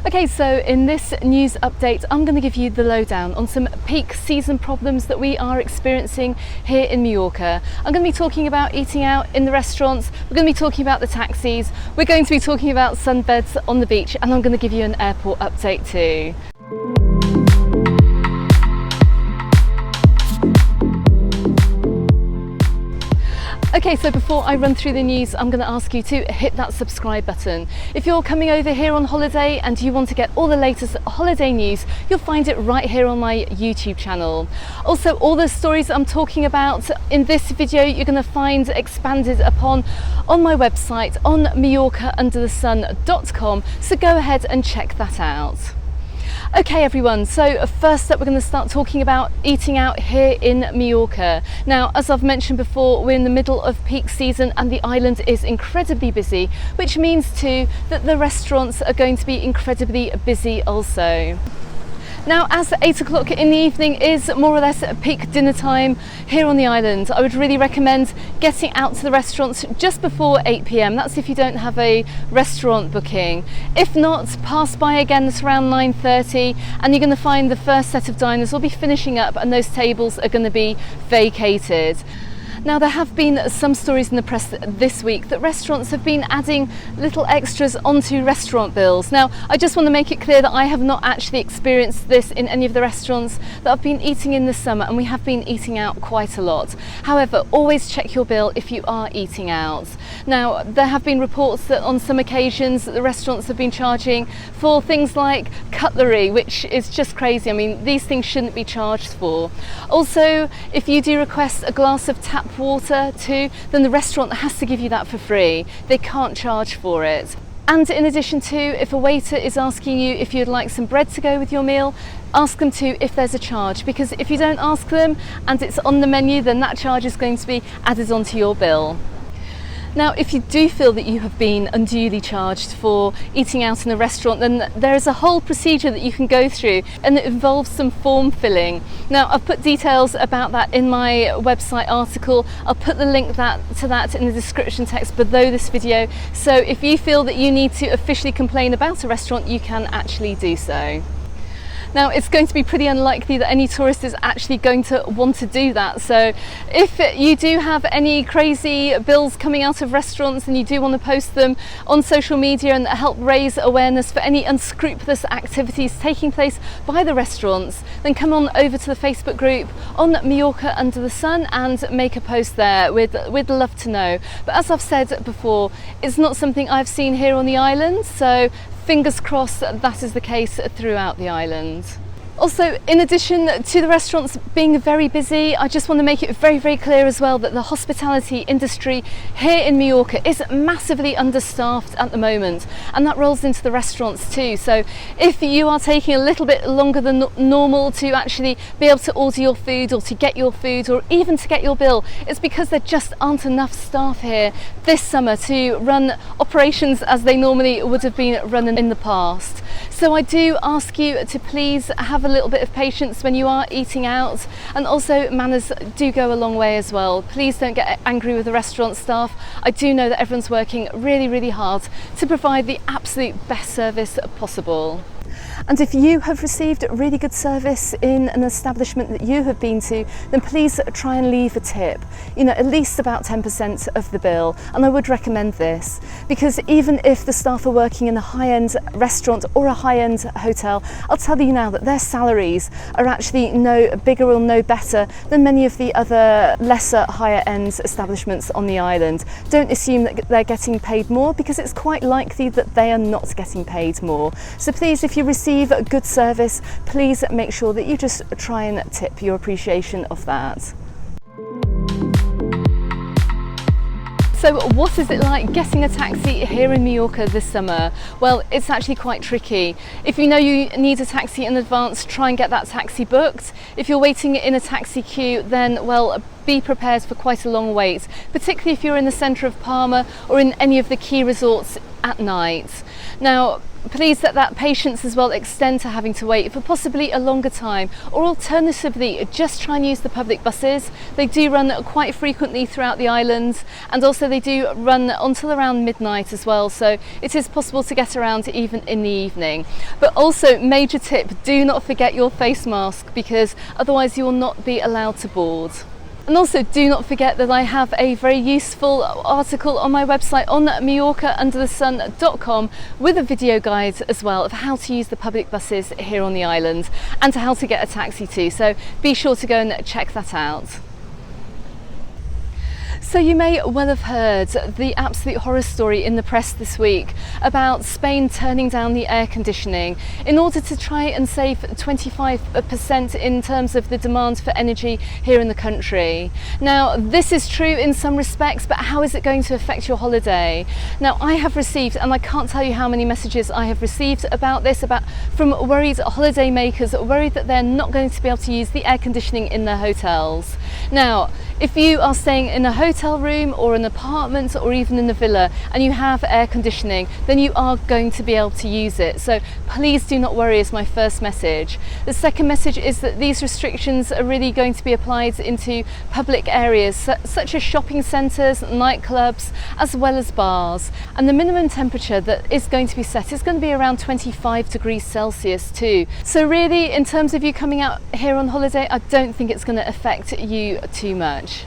Okay, so in this news update, I'm going to give you the lowdown on some peak season problems that we are experiencing here in Mallorca. I'm going to be talking about eating out in the restaurants, we're going to be talking about the taxis, we're going to be talking about sunbeds on the beach, and I'm going to give you an airport update too. Okay, so before I run through the news, I'm going to ask you to hit that subscribe button. If you're coming over here on holiday and you want to get all the latest holiday news, you'll find it right here on my YouTube channel. Also, all the stories I'm talking about in this video, you're going to find expanded upon on my website on MallorcaUnderTheSun.com, so go ahead and check that out. Okay everyone, so first up we're going to start talking about eating out here in Mallorca. Now, as I've mentioned before, we're in the middle of peak season and the island is incredibly busy, which means too that the restaurants are going to be incredibly busy also. Now, as 8 o'clock in the evening is more or less peak dinner time here on the island, I would really recommend getting out to the restaurants just before 8 p.m. That's if you don't have a restaurant booking. If not, pass by again at around 9:30 and you're going to find the first set of diners will be finishing up and those tables are going to be vacated. Now, there have been some stories in the press this week that restaurants have been adding little extras onto restaurant bills. Now, I just want to make it clear that I have not actually experienced this in any of the restaurants that I've been eating in this summer, and we have been eating out quite a lot. However, always check your bill if you are eating out. Now, there have been reports that on some occasions the restaurants have been charging for things like cutlery, which is just crazy. I mean, these things shouldn't be charged for. Also, if you do request a glass of tap water too, then the restaurant has to give you that for free. They can't charge for it. And in addition to, if a waiter is asking you if you'd like some bread to go with your meal, ask them too if there's a charge, because if you don't ask them and it's on the menu, then that charge is going to be added onto your bill. Now, if you do feel that you have been unduly charged for eating out in a restaurant, then there is a whole procedure that you can go through, and it involves some form filling. Now, I've put details about that in my website article. I'll put the link to that in the description text below this video, so if you feel that you need to officially complain about a restaurant, you can actually do so. Now, it's going to be pretty unlikely that any tourist is actually going to want to do that. So if you do have any crazy bills coming out of restaurants and you do want to post them on social media and help raise awareness for any unscrupulous activities taking place by the restaurants, then come on over to the Facebook group on Mallorca Under the Sun and make a post there. We'd love to know. But as I've said before, it's not something I've seen here on the island, so fingers crossed that is the case throughout the island. Also, in addition to the restaurants being very busy, I just want to make it very, very clear as well that the hospitality industry here in Mallorca is massively understaffed at the moment, and that rolls into the restaurants too. So if you are taking a little bit longer than normal to actually be able to order your food or to get your food or even to get your bill, it's because there just aren't enough staff here this summer to run operations as they normally would have been run in the past. So I do ask you to please have a little bit of patience when you are eating out, and also manners do go a long way as well. Please don't get angry with the restaurant staff. I do know that everyone's working really, really hard to provide the absolute best service possible. And if you have received really good service in an establishment that you have been to, then please try and leave a tip, at least about 10% of the bill. And I would recommend this, because even if the staff are working in a high-end restaurant or a high-end hotel, I'll tell you now that their salaries are actually no bigger or no better than many of the other lesser, higher-end establishments on the island. Don't assume that they're getting paid more, because it's quite likely that they are not getting paid more. So please, if you receive good service, please make sure that you just try and tip your appreciation of that. So what is it like getting a taxi here in Mallorca this summer? Well, it's actually quite tricky. If you know you need a taxi in advance, try and get that taxi booked. If you're waiting in a taxi queue, then, well, be prepared for quite a long wait, particularly if you're in the centre of Palma or in any of the key resorts at night. Now, please let that patience as well extend to having to wait for possibly a longer time, or alternatively just try and use the public buses. They do run quite frequently throughout the island, and also they do run until around midnight as well, so it is possible to get around even in the evening. But also, major tip, do not forget your face mask, because otherwise you will not be allowed to board. And also, do not forget that I have a very useful article on my website on MallorcaUnderTheSun.com with a video guide as well of how to use the public buses here on the island and how to get a taxi too. So be sure to go and check that out. So you may well have heard the absolute horror story in the press this week about Spain turning down the air conditioning in order to try and save 25% in terms of the demand for energy here in the country. Now, this is true in some respects, but how is it going to affect your holiday? Now, I have received, and I can't tell you how many messages I have received about this, from worried holiday makers, worried that they're not going to be able to use the air conditioning in their hotels. Now, if you are staying in a hotel room or an apartment or even in a villa and you have air conditioning, then you are going to be able to use it. So please do not worry is my first message. The second message is that these restrictions are really going to be applied into public areas such as shopping centres, nightclubs, as well as bars. And the minimum temperature that is going to be set is going to be around 25 degrees Celsius too. So really, in terms of you coming out here on holiday, I don't think it's going to affect you too much.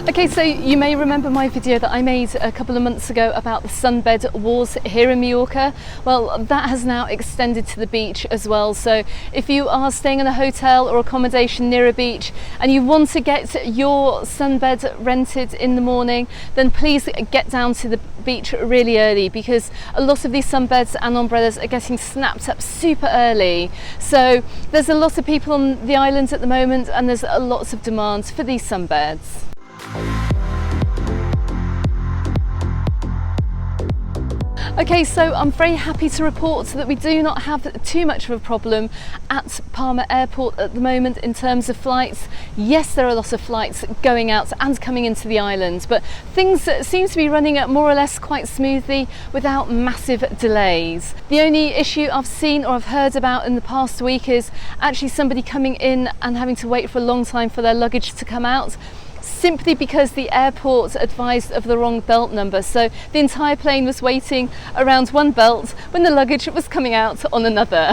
Okay, so you may remember my video that I made a couple of months ago about the sunbed wars here in Mallorca. Well, that has now extended to the beach as well. So if you are staying in a hotel or accommodation near a beach and you want to get your sunbed rented in the morning, then please get down to the beach really early, because a lot of these sunbeds and umbrellas are getting snapped up super early. So there's a lot of people on the island at the moment, and there's a lots of demand for these sunbeds. Okay, so I'm very happy to report that we do not have too much of a problem at Palma Airport at the moment in terms of flights. Yes, there are a lot of flights going out and coming into the island, but things seem to be running more or less quite smoothly without massive delays. The only issue I've seen or I've heard about in the past week is actually somebody coming in and having to wait for a long time for their luggage to come out, simply because the airport advised of the wrong belt number. So the entire plane was waiting around one belt when the luggage was coming out on another.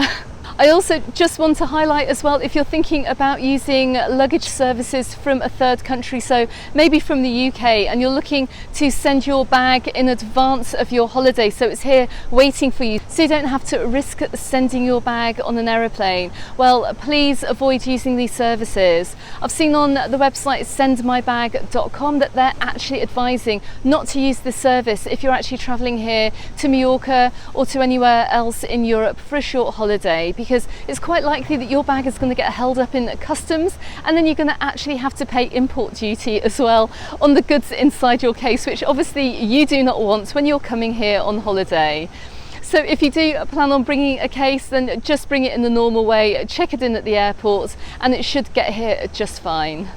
I also just want to highlight as well, if you're thinking about using luggage services from a third country, so maybe from the UK, and you're looking to send your bag in advance of your holiday, so it's here waiting for you, so you don't have to risk sending your bag on an aeroplane, well, please avoid using these services. I've seen on the website sendmybag.com that they're actually advising not to use this service if you're actually travelling here to Mallorca or to anywhere else in Europe for a short holiday, because it's quite likely that your bag is going to get held up in customs, and then you're going to actually have to pay import duty as well on the goods inside your case, which obviously you do not want when you're coming here on holiday. So if you do plan on bringing a case, then just bring it in the normal way, check it in at the airport, and it should get here just fine.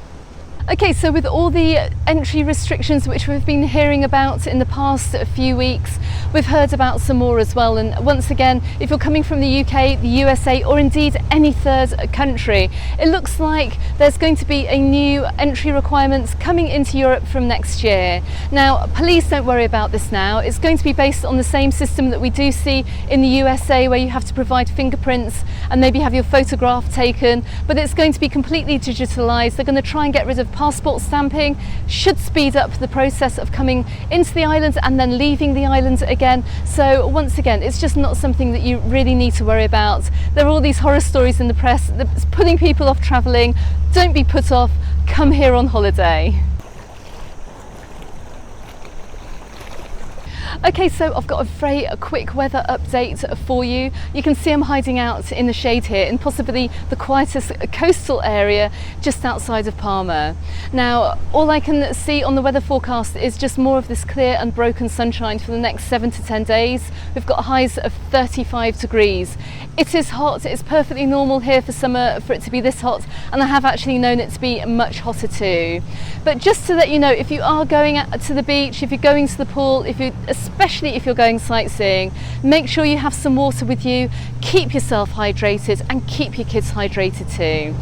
Okay, so with all the entry restrictions which we've been hearing about in the past few weeks, we've heard about some more as well. And once again, if you're coming from the UK, the USA, or indeed any third country, it looks like there's going to be a new entry requirements coming into Europe from next year. Now, please don't worry about this now. It's going to be based on the same system that we do see in the USA, where you have to provide fingerprints and maybe have your photograph taken, but it's going to be completely digitalized. They're going to try and get rid of passport stamping, should speed up the process of coming into the island and then leaving the island again. So once again, it's just not something that you really need to worry about. There are all these horror stories in the press that's putting people off travelling. Don't be put off, come here on holiday. Okay, so I've got a very quick weather update for you. You can see I'm hiding out in the shade here in possibly the quietest coastal area just outside of Palma. Now, all I can see on the weather forecast is just more of this clear unbroken sunshine for the next 7 to 10 days. We've got highs of 35 degrees. It is hot, it's perfectly normal here for summer for it to be this hot, and I have actually known it to be much hotter too. But just to let you know, if you are going to the beach, if you're going to the pool, especially if you're going sightseeing, make sure you have some water with you, keep yourself hydrated and keep your kids hydrated too.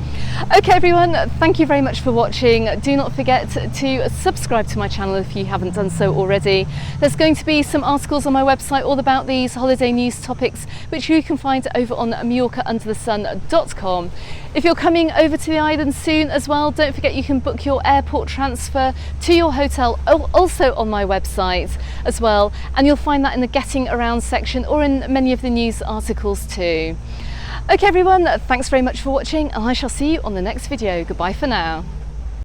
Okay everyone, thank you very much for watching. Do not forget to subscribe to my channel if you haven't done so already. There's going to be some articles on my website all about these holiday news topics, which you can find over on MallorcaUndertheSun.com. If you're coming over to the island soon as well, don't forget you can book your airport transfer to your hotel also on my website as well, and you'll find that in the Getting Around section or in many of the news articles too. Okay everyone, thanks very much for watching, and I shall see you on the next video. Goodbye for now.